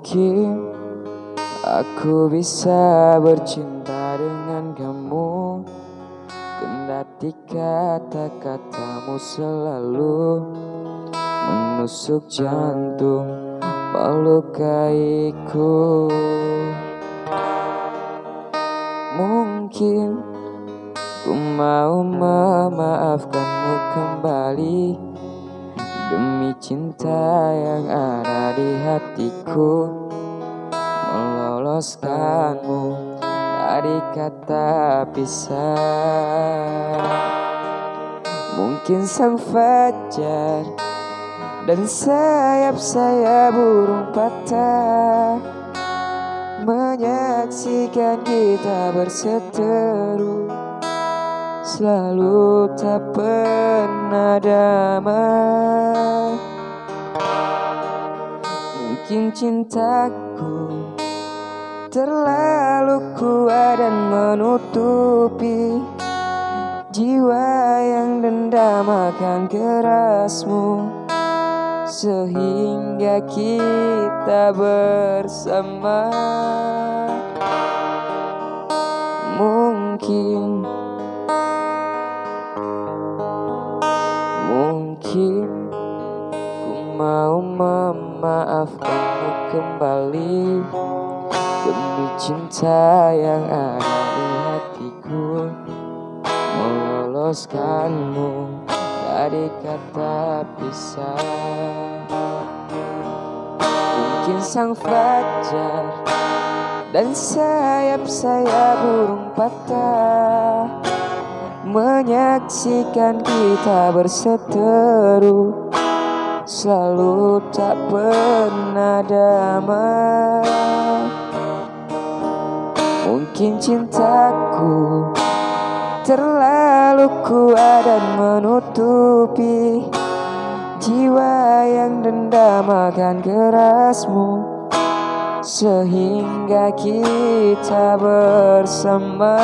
Mungkin aku bisa bercinta dengan kamu, kendati kata-katamu selalu menusuk jantung, melukaiku. Mungkin ku mau memaafkanmu kembali demi cinta yang ada di hatiku, meloloskanmu dari kata pisah. Mungkin sang fajar dan sayap-sayap burung patah menyaksikan kita berseteru, selalu tak pernah damai. Mungkin cintaku terlalu kuat dan menutupi jiwa yang dendam akan kerasmu, sehingga kita bersama. Mungkin ku mau memaafkanmu kembali demi cinta yang ada di hatiku, meloloskanmu dari kata pisah. Mungkin sang fajar dan sayap-sayap burung patah menyaksikan kita berseteru, selalu tak pernah damai. Mungkin cintaku terlalu kuat dan menutupi jiwa yang dendam akan kerasmu, sehingga kita bersama.